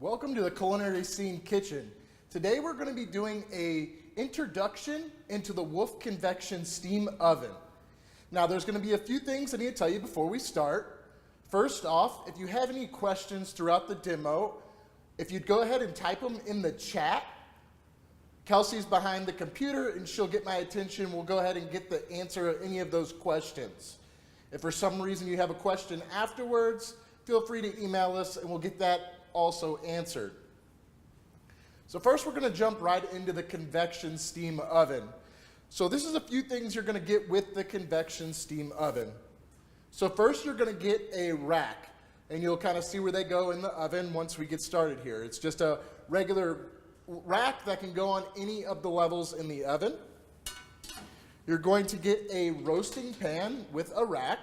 Welcome to the Culinary Scene Kitchen. Today we're going to be doing an introduction into the Wolf Convection Steam Oven. Now there's going to be a few things I need to tell you before we start. First off, if you have any questions throughout the demo, if you'd go ahead and type them in the chat. Kelsey's behind the computer and she'll get my attention. We'll go ahead and get the answer to any of those questions. If for some reason you have a question afterwards, feel free to email us and we'll get that also answered. So first we're going to jump right into the convection steam oven. So this is a few things you're going to get with the convection steam oven. So first you're going to get a rack, and you'll kind of see where they go in the oven once we get started here. It's just a regular rack that can go on any of the levels in the oven. You're going to get a roasting pan with a rack.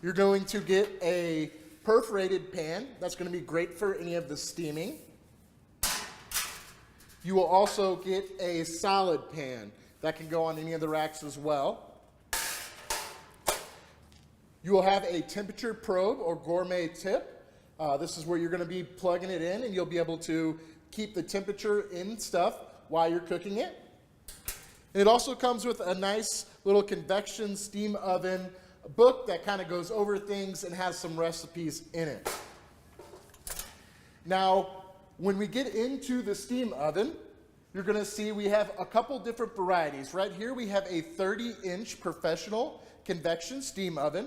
You're going to get a perforated pan. That's going to be great for any of the steaming. You will also get a solid pan that can go on any of the racks as well. You will have a temperature probe or gourmet tip. This is where you're going to be plugging it in, and you'll be able to keep the temperature in stuff while you're cooking it. It also comes with a nice little convection steam oven book that kind of goes over things and has some recipes in it. Now, when we get into the steam oven, you're going to see we have a couple different varieties. Right here we have a 30-inch professional convection steam oven.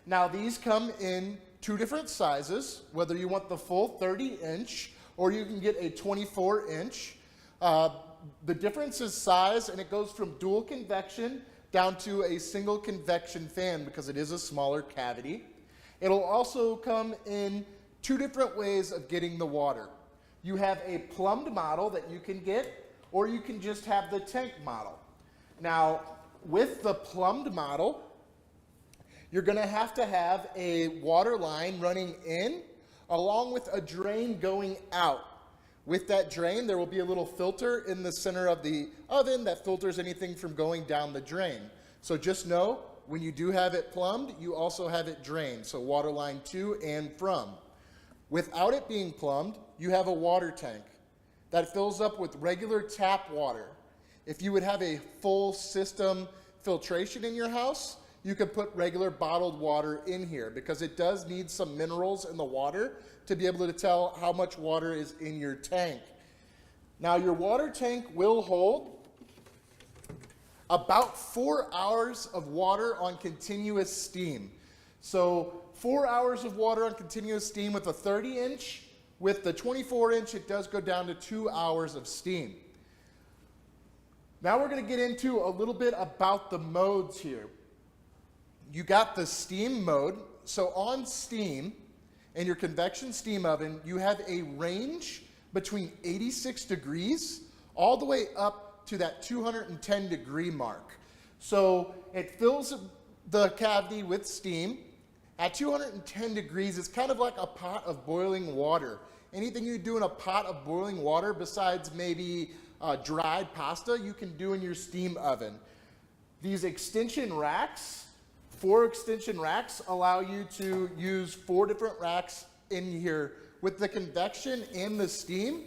Now these come in two different sizes, whether you want the full 30-inch or you can get a 24-inch. The difference is size, and it goes from dual convection down to a single convection fan because it is a smaller cavity. It'll also come in two different ways of getting the water. You have a plumbed model that you can get, or you can just have the tank model. Now, with the plumbed model, you're going to have a water line running in along with a drain going out. With that drain, there will be a little filter in the center of the oven that filters anything from going down the drain. So just know, when you do have it plumbed, you also have it drained. So water line to and from. Without it being plumbed, you have a water tank that fills up with regular tap water. If you would have a full system filtration in your house, you could put regular bottled water in here because it does need some minerals in the water to be able to tell how much water is in your tank. Now your water tank will hold about 4 hours of water on continuous steam. So 4 hours of water on continuous steam with a 30-inch. With the 24-inch, it does go down to 2 hours of steam. Now we're going to get into a little bit about the modes here. You got the steam mode. So on steam, in your convection steam oven, you have a range between 86 degrees all the way up to that 210 degree mark. So it fills the cavity with steam. At 210 degrees, it's kind of like a pot of boiling water. Anything you do in a pot of boiling water besides maybe dried pasta, you can do in your steam oven. These extension racks, 4 extension racks, allow you to use 4 different racks in here. With the convection and the steam,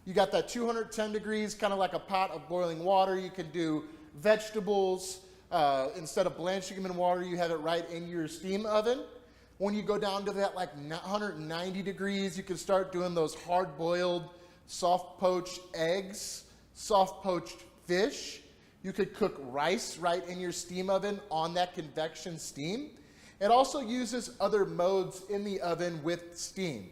you got that 210 degrees, kind of like a pot of boiling water. You can do vegetables. Instead of blanching them in water, you have it right in your steam oven. When you go down to that like 190 degrees, you can start doing those hard-boiled, soft-poached eggs, soft-poached fish. You could cook rice right in your steam oven on that convection steam. It also uses other modes in the oven with steam.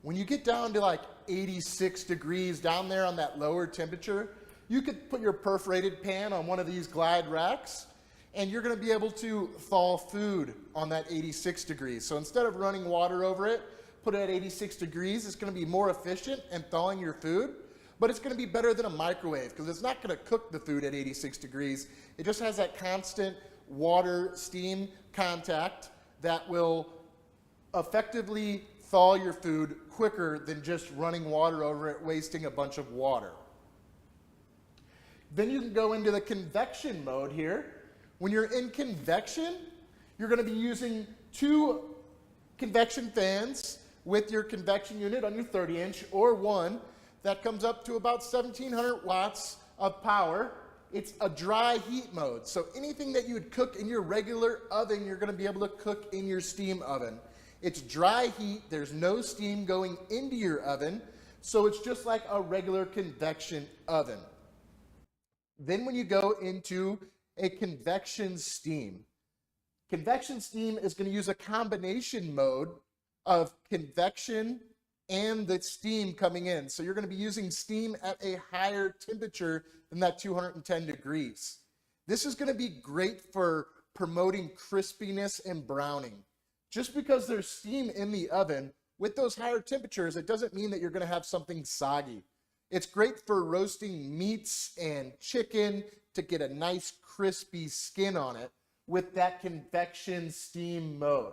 When you get down to like 86 degrees down there on that lower temperature, you could put your perforated pan on one of these glide racks, and you're going to be able to thaw food on that 86 degrees. So instead of running water over it, put it at 86 degrees. It's going to be more efficient in thawing your food. But it's going to be better than a microwave because it's not going to cook the food at 86 degrees. It just has that constant water steam contact that will effectively thaw your food quicker than just running water over it, wasting a bunch of water. Then you can go into the convection mode here. When you're in convection, you're going to be using 2 convection fans with your convection unit on your 30-inch, or one that comes up to about 1700 watts of power. It's a dry heat mode. So anything that you would cook in your regular oven, you're going to be able to cook in your steam oven. It's dry heat. There's no steam going into your oven. So it's just like a regular convection oven. Then when you go into a convection steam is going to use a combination mode of convection and the steam coming in. So you're going to be using steam at a higher temperature than that 210 degrees. This is going to be great for promoting crispiness and browning. Just because there's steam in the oven, with those higher temperatures, it doesn't mean that you're going to have something soggy. It's great for roasting meats and chicken to get a nice crispy skin on it with that convection steam mode.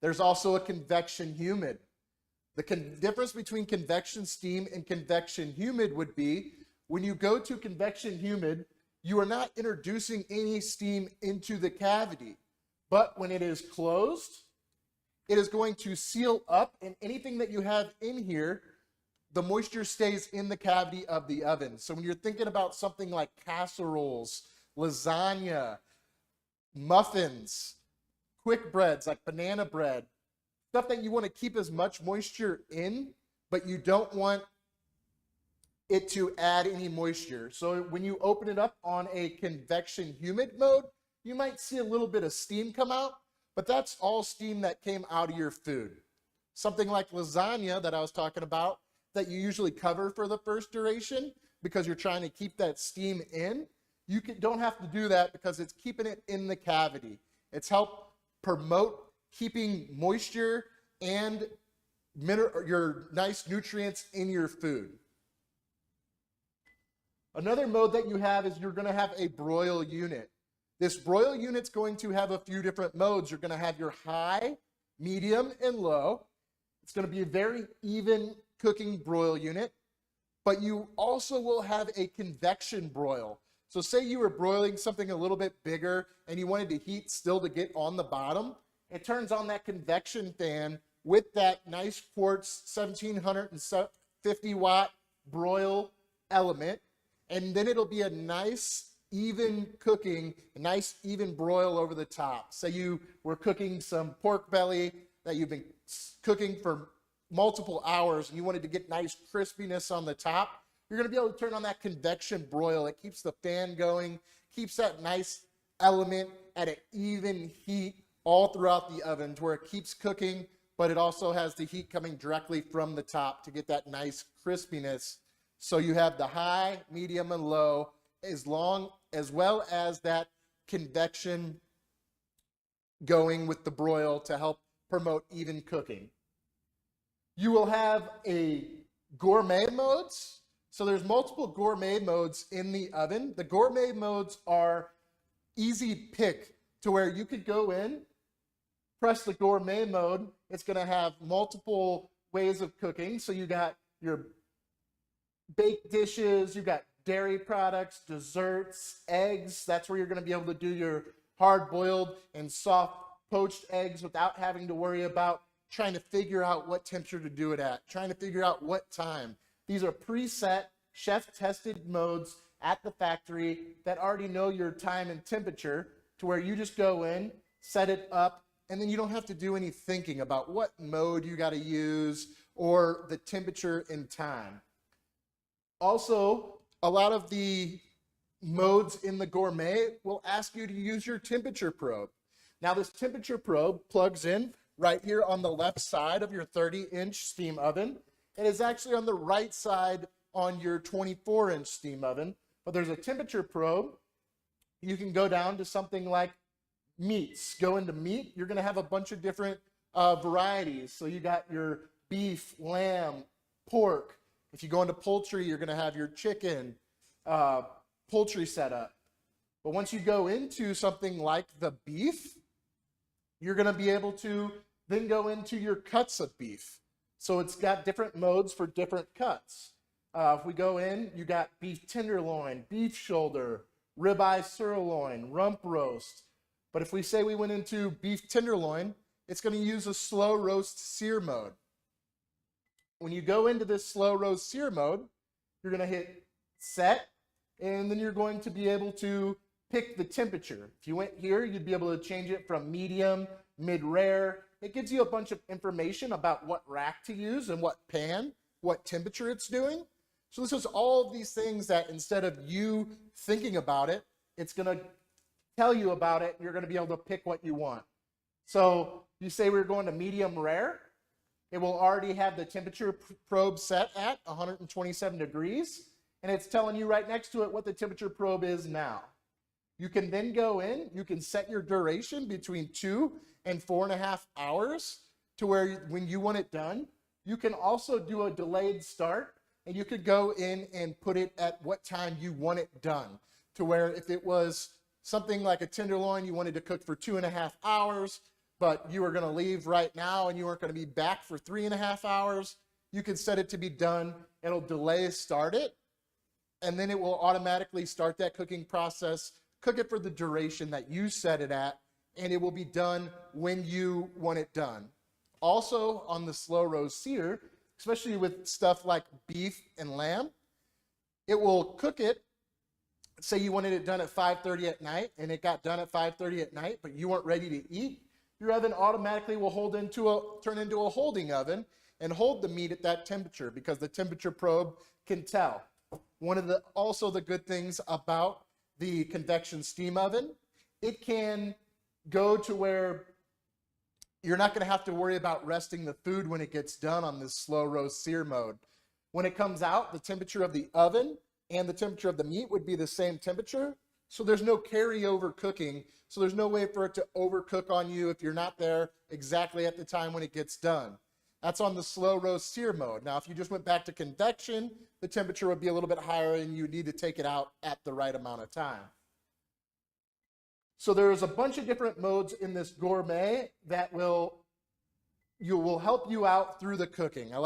There's also a convection humid. The difference between convection steam and convection humid would be when you go to convection humid, you are not introducing any steam into the cavity. But when it is closed, it is going to seal up, and anything that you have in here, the moisture stays in the cavity of the oven. So when you're thinking about something like casseroles, lasagna, muffins, quick breads like banana bread, stuff that you want to keep as much moisture in, but you don't want it to add any moisture. So when you open it up on a convection humid mode, you might see a little bit of steam come out, but that's all steam that came out of your food. Something like lasagna that I was talking about that you usually cover for the first duration because you're trying to keep that steam in, you don't have to do that because it's keeping it in the cavity. It's helped promote keeping moisture and your nice nutrients in your food. Another mode that you have is you're going to have a broil unit. This broil unit's going to have a few different modes. You're going to have your high, medium, and low. It's going to be a very even cooking broil unit, but you also will have a convection broil. So say you were broiling something a little bit bigger and you wanted the heat still to get on the bottom. It turns on that convection fan with that nice quartz 1750 watt broil element, and then it'll be a nice even cooking, a nice even broil over the top. Say you were cooking some pork belly that you've been cooking for multiple hours and you wanted to get nice crispiness on the top, you're going to be able to turn on that convection broil. It keeps the fan going, keeps that nice element at an even heat all throughout the oven to where it keeps cooking, but it also has the heat coming directly from the top to get that nice crispiness. So you have the high, medium, and low, as well as that convection going with the broil to help promote even cooking. You will have a gourmet modes. So there's multiple gourmet modes in the oven. The gourmet modes are easy pick to where you could go in, press the gourmet mode. It's going to have multiple ways of cooking. So you got your baked dishes, you got dairy products, desserts, eggs. That's where you're going to be able to do your hard-boiled and soft poached eggs without having to worry about trying to figure out what temperature to do it at, trying to figure out what time. These are preset, chef-tested modes at the factory that already know your time and temperature to where you just go in, set it up, and then you don't have to do any thinking about what mode you got to use or the temperature and time. Also, a lot of the modes in the gourmet will ask you to use your temperature probe. Now, this temperature probe plugs in right here on the left side of your 30-inch steam oven. It is actually on the right side on your 24-inch steam oven, but there's a temperature probe. You can go down to something like meats. Go into meat, you're gonna have a bunch of different varieties. So you got your beef, lamb, pork. If you go into poultry, you're gonna have your chicken, poultry setup. But once you go into something like the beef, you're gonna be able to then go into your cuts of beef. So it's got different modes for different cuts. If we go in, you got beef tenderloin, beef shoulder, ribeye sirloin, rump roast. But if we say we went into beef tenderloin, it's going to use a slow roast sear mode. When you go into this slow roast sear mode, you're going to hit set, and then you're going to be able to pick the temperature. If you went here, you'd be able to change it from medium, mid-rare. It gives you a bunch of information about what rack to use and what pan, what temperature it's doing. So this is all of these things that instead of you thinking about it, it's going to tell you about it, and you're going to be able to pick what you want. So you say we're going to medium rare. It will already have the temperature probe set at 127 degrees, and it's telling you right next to it what the temperature probe is now. You can then go in, you can set your duration between 2 and 4.5 hours to where when you want it done. You can also do a delayed start, and you could go in and put it at what time you want it done, to where if it was something like a tenderloin you wanted to cook for 2.5 hours, but you were going to leave right now and you weren't going to be back for 3.5 hours, you can set it to be done. It'll delay start it, and then it will automatically start that cooking process, cook it for the duration that you set it at, and it will be done when you want it done. Also on the slow roast sear, especially with stuff like beef and lamb, it will cook it. Say you wanted it done at 5:30 at night, and it got done at 5:30 at night, but you weren't ready to eat. Your oven automatically will turn into a holding oven and hold the meat at that temperature because the temperature probe can tell. One of the good things about the convection steam oven, it can go to where you're not going to have to worry about resting the food when it gets done on this slow roast sear mode. When it comes out, the temperature of the oven and the temperature of the meat would be the same temperature. So there's no carryover cooking. So there's no way for it to overcook on you if you're not there exactly at the time when it gets done. That's on the slow roast sear mode. Now, if you just went back to convection, the temperature would be a little bit higher and you need to take it out at the right amount of time. So there's a bunch of different modes in this Gourmet that will help you out through the cooking. I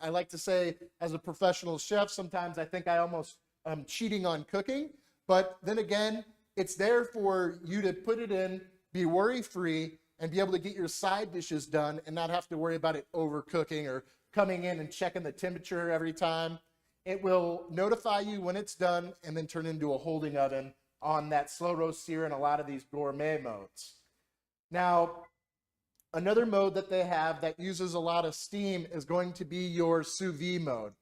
like to say, as a professional chef, sometimes I think I'm cheating on cooking, but then again, it's there for you to put it in, be worry-free, and be able to get your side dishes done and not have to worry about it overcooking or coming in and checking the temperature every time. It will notify you when it's done and then turn into a holding oven on that slow roast sear and a lot of these Gourmet modes. Now, another mode that they have that uses a lot of steam is going to be your sous-vide mode.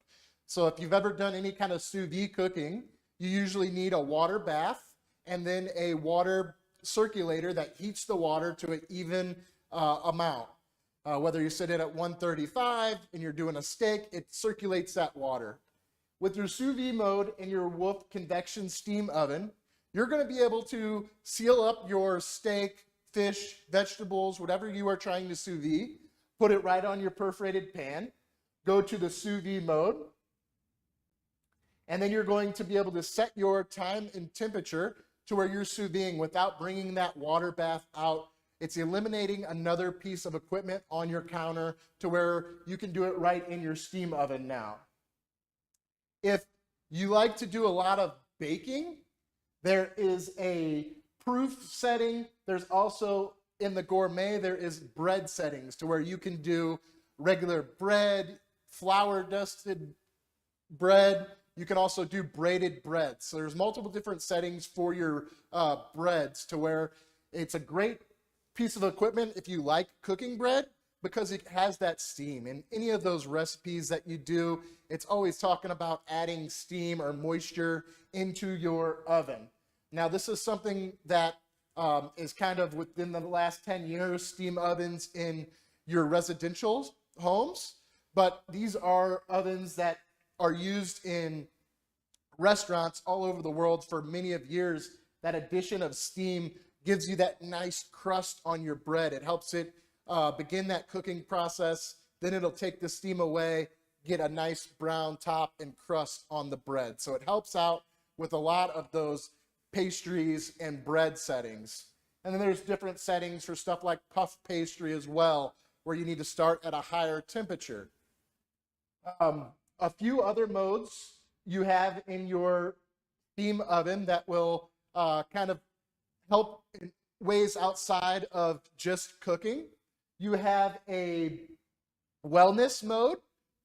So if you've ever done any kind of sous-vide cooking, you usually need a water bath and then a water circulator that heats the water to an even amount. Whether you set it at 135 and you're doing a steak, it circulates that water. With your sous vide mode in your Wolf convection steam oven, you're going to be able to seal up your steak, fish, vegetables, whatever you are trying to sous vide, put it right on your perforated pan, go to the sous vide mode, and then you're going to be able to set your time and temperature to where you're sous videing without bringing that water bath out. It's eliminating another piece of equipment on your counter to where you can do it right in your steam oven now. If you like to do a lot of baking, there is a proof setting. There's also, in the Gourmet, there is bread settings to where you can do regular bread, flour dusted bread. You can also do braided breads. So there's multiple different settings for your breads to where it's a great piece of equipment if you like cooking bread because it has that steam. In any of those recipes that you do, it's always talking about adding steam or moisture into your oven. Now, this is something that is kind of within the last 10 years, steam ovens in your residential homes, but these are ovens that are used in restaurants all over the world for many of years. That addition of steam gives you that nice crust on your bread. It helps it begin that cooking process. Then it'll take the steam away, get a nice brown top and crust on the bread. So it helps out with a lot of those pastries and bread settings. And then there's different settings for stuff like puff pastry as well, where you need to start at a higher temperature. A few other modes you have in your steam oven that will kind of help in ways outside of just cooking. You have a wellness mode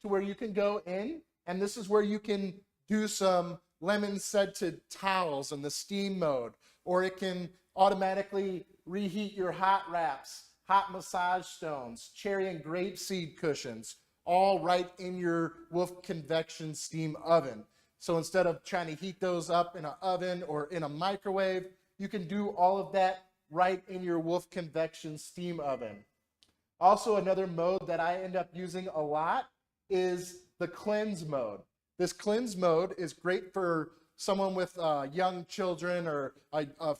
to where you can go in, and this is where you can do some lemon scented towels in the steam mode, or it can automatically reheat your hot wraps, hot massage stones, cherry and grape seed cushions, all right in your Wolf Convection steam oven. So instead of trying to heat those up in an oven or in a microwave, you can do all of that right in your Wolf Convection steam oven. Also, another mode that I end up using a lot is the cleanse mode. This cleanse mode is great for someone with young children or a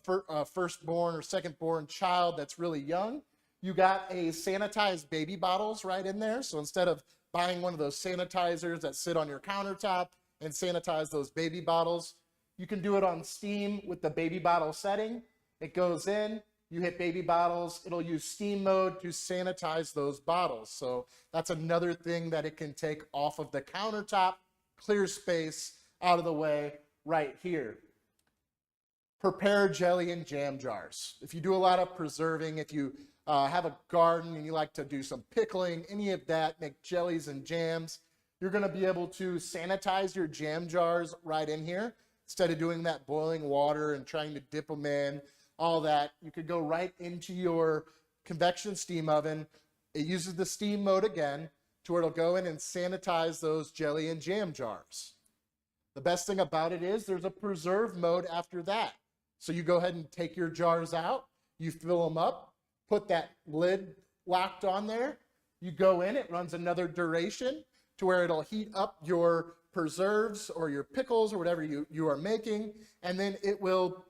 firstborn or secondborn child that's really young. You got a sanitized baby bottles right in there. So instead of buying one of those sanitizers that sit on your countertop and sanitize those baby bottles, you can do it on steam with the baby bottle setting. It goes in, you hit baby bottles, it'll use steam mode to sanitize those bottles. So that's another thing that it can take off of the countertop, clear space out of the way right here. Prepare jelly and jam jars. If you do a lot of preserving, if you have a garden and you like to do some pickling, any of that, make jellies and jams, you're going to be able to sanitize your jam jars right in here. Instead of doing that boiling water and trying to dip them in, all that, you could go right into your convection steam oven. It uses the steam mode again to where it'll go in and sanitize those jelly and jam jars. The best thing about it is there's a preserve mode after that. So you go ahead and take your jars out, you fill them up, put that lid locked on there, you go in, it runs another duration to where it'll heat up your preserves or your pickles or whatever you are making, and then it will,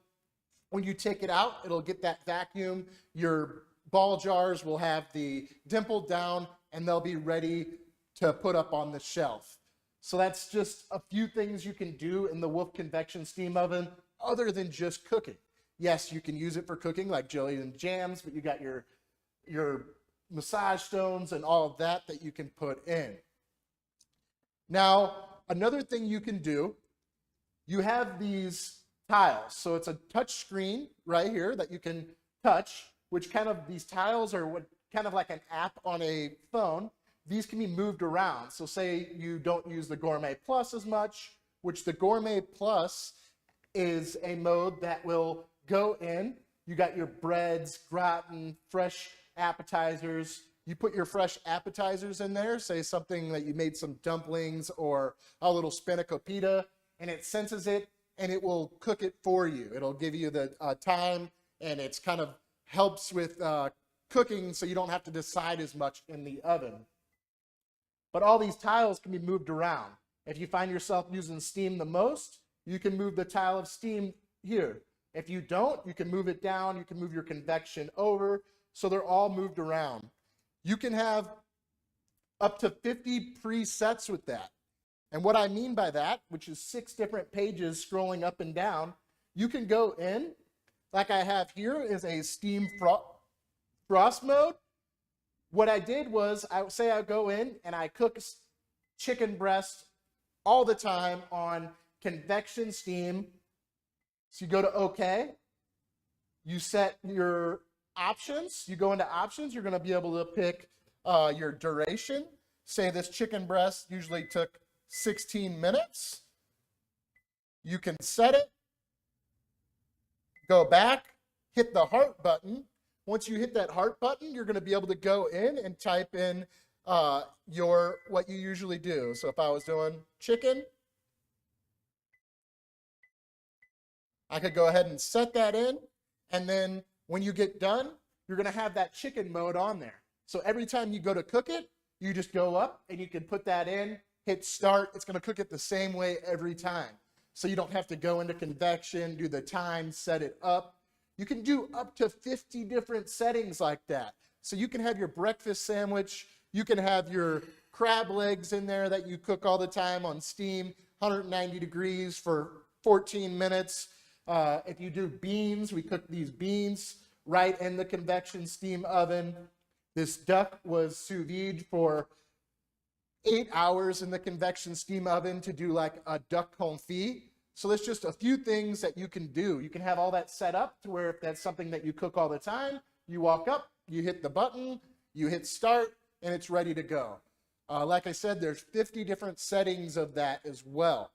when you take it out, it'll get that vacuum. Your ball jars will have the dimple down and they'll be ready to put up on the shelf. So that's just a few things you can do in the Wolf Convection steam oven other than just cooking. Yes, you can use it for cooking like jelly and jams, but you got your massage stones and all of that you can put in. Now, another thing you can do, you have these tiles. So it's a touch screen right here that you can touch, which these tiles are what kind of like an app on a phone. These can be moved around. So say you don't use the Gourmet Plus as much, which the Gourmet Plus is a mode that will go in. You got your breads, gratin, fresh appetizers. You put your fresh appetizers in there, say something that you made some dumplings or a little spanakopita, and it senses it and it will cook it for you. It'll give you the time, and it's kind of helps with cooking so you don't have to decide as much in the oven. But all these tiles can be moved around. If you find yourself using steam the most, you can move the tile of steam here. If you don't, you can move it down, you can move your convection over, so they're all moved around. You can have up to 50 presets with that. And what I mean by that, which is 6 different pages scrolling up and down, you can go in, like I have here is a steam frost mode. What I did was, I go in and I cook chicken breast all the time on convection steam. So you go to OK, you set your options, you go into options, you're gonna be able to pick your duration. Say this chicken breast usually took 16 minutes. You can set it, go back, hit the heart button. Once you hit that heart button, you're going to be able to go in and type in what you usually do. So if I was doing chicken, I could go ahead and set that in. And then when you get done, you're going to have that chicken mode on there. So every time you go to cook it, you just go up and you can put that in, hit start. It's going to cook it the same way every time. So you don't have to go into convection, do the time, set it up. You can do up to 50 different settings like that. So you can have your breakfast sandwich, you can have your crab legs in there that you cook all the time on steam, 190 degrees for 14 minutes. If you do beans, we cook these beans right in the convection steam oven. This duck was sous vide for 8 hours in the convection steam oven to do like a duck confit. So there's just a few things that you can do. You can have all that set up to where if that's something that you cook all the time, you walk up, you hit the button, You hit start and it's ready to go. Like I said, there's 50 different settings of that as well.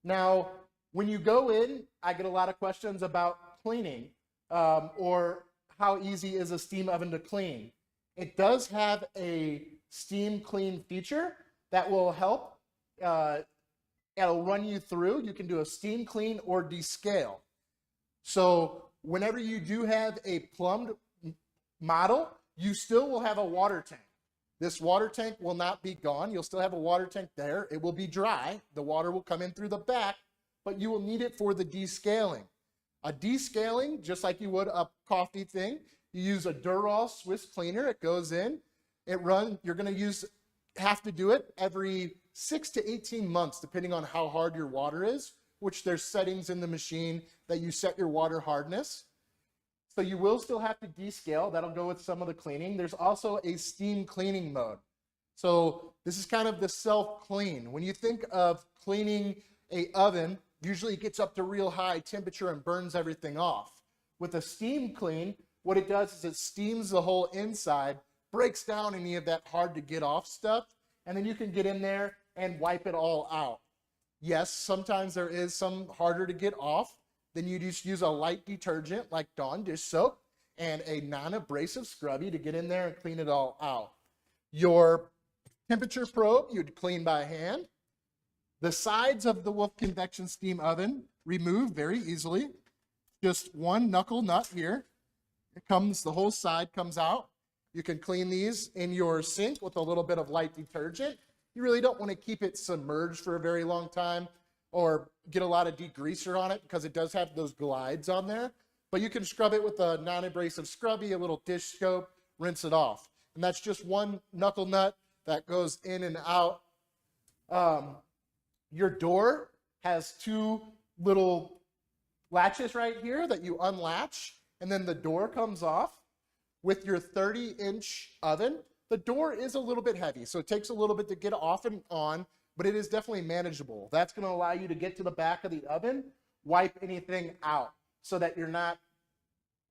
Now, when you go in, I get a lot of questions about cleaning or how easy is a steam oven to clean. It does have a steam clean feature that will help. It'll run you through. You can do a steam clean or descale. So whenever you do have a plumbed model, you still will have a water tank. This water tank will not be gone. You'll still have a water tank there. It will be dry. The water will come in through the back, but you will need it for the descaling. A descaling, just like you would a coffee thing, you use a Durall Swiss cleaner. It goes in, it runs. You're going to have to do it every 6 to 18 months, depending on how hard your water is, which there's settings in the machine that you set your water hardness. So you will still have to descale. That'll go with some of the cleaning. There's also a steam cleaning mode. So this is kind of the self-clean. When you think of cleaning a oven, usually it gets up to real high temperature and burns everything off. With a steam clean, what it does is it steams the whole inside, breaks down any of that hard to get off stuff, and then you can get in there and wipe it all out. Yes, sometimes there is some harder to get off. Then you just use a light detergent like Dawn dish soap and a non-abrasive scrubby to get in there and clean it all out. Your temperature probe, you'd clean by hand. The sides of the Wolf convection steam oven remove very easily. Just one knuckle nut here. The whole side comes out. You can clean these in your sink with a little bit of light detergent. You really don't want to keep it submerged for a very long time or get a lot of degreaser on it because it does have those glides on there. But you can scrub it with a non-abrasive scrubby, a little dish soap, rinse it off. And that's just one knuckle nut that goes in and out. Your door has two little latches right here that you unlatch, and then the door comes off. With your 30-inch oven, the door is a little bit heavy, so it takes a little bit to get off and on, but it is definitely manageable. That's going to allow you to get to the back of the oven, wipe anything out, so that you're not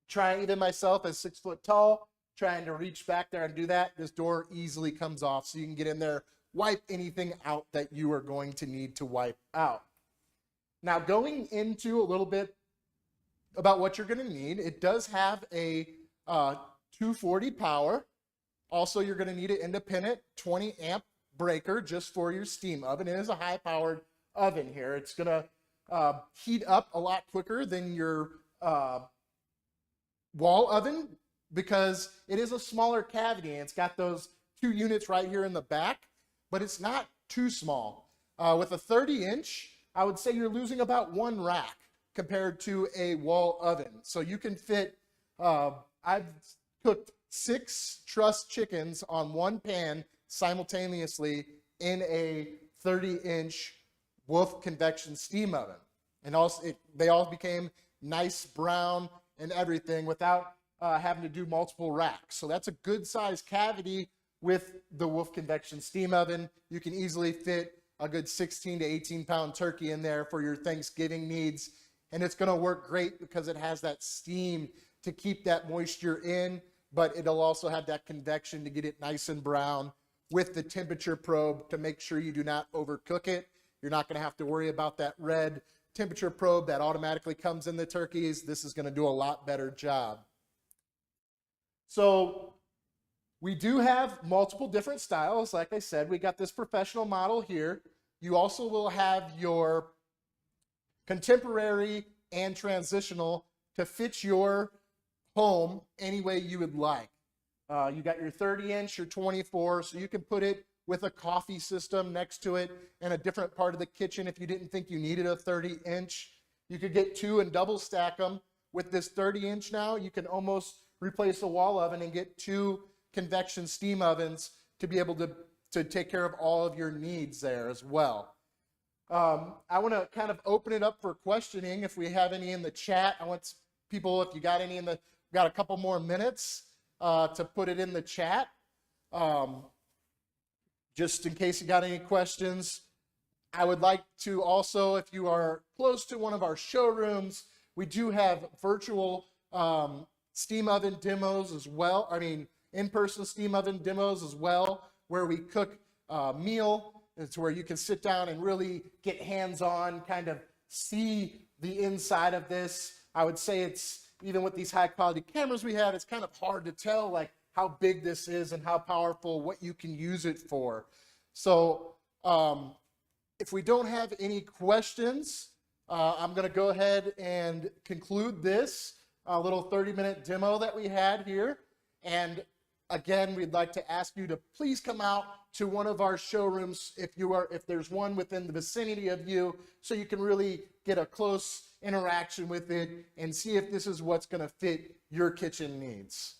trying, even myself as 6 foot tall, trying to reach back there and do that. This door easily comes off, so you can get in there, wipe anything out that you are going to need to wipe out. Now, going into a little bit about what you're going to need, it does have a 240 power. Also, you're going to need an independent 20 amp breaker just for your steam oven. It is a high powered oven here. It's going to heat up a lot quicker than your wall oven because it is a smaller cavity and it's got those 2 units right here in the back, but it's not too small. With a 30-inch, I would say you're losing about 1 rack compared to a wall oven. So you can fit, I've cooked 6 truss chickens on 1 pan simultaneously in a 30-inch Wolf convection steam oven. And also, they all became nice brown and everything without having to do multiple racks. So that's a good size cavity with the Wolf convection steam oven. You can easily fit a good 16 to 18 pound turkey in there for your Thanksgiving needs. And it's going to work great because it has that steam to keep that moisture in, but it'll also have that convection to get it nice and brown with the temperature probe to make sure you do not overcook it. You're not going to have to worry about that red temperature probe that automatically comes in the turkeys. This is going to do a lot better job. So we do have multiple different styles. Like I said, we got this professional model here. You also will have your contemporary and transitional to fit your home any way you would like. You got your 30-inch, your 24, so you can put it with a coffee system next to it in a different part of the kitchen if you didn't think you needed a 30-inch. You could get 2 and double stack them. With this 30-inch now, you can almost replace a wall oven and get 2 convection steam ovens to be able to take care of all of your needs there as well. I want to kind of open it up for questioning if we have any in the chat. I want people, if you got any got a couple more minutes to put it in the chat. Just in case you got any questions. I would like to also, if you are close to one of our showrooms, we do have virtual steam oven demos as well. in-person steam oven demos as well, where we cook a meal. It's where you can sit down and really get hands-on, kind of see the inside of this. I would say it's, even with these high-quality cameras we have, it's kind of hard to tell like how big this is and how powerful, what you can use it for. So if we don't have any questions, I'm going to go ahead and conclude this little 30-minute demo that we had here. And again, we'd like to ask you to please come out to one of our showrooms if there's one within the vicinity of you, so you can really get a close interaction with it and see if this is what's going to fit your kitchen needs.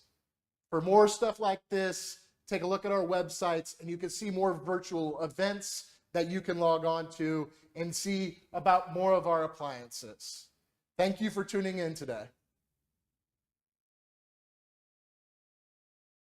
For more stuff like this, take a look at our websites, and you can see more virtual events that you can log on to and see about more of our appliances. Thank you for tuning in today.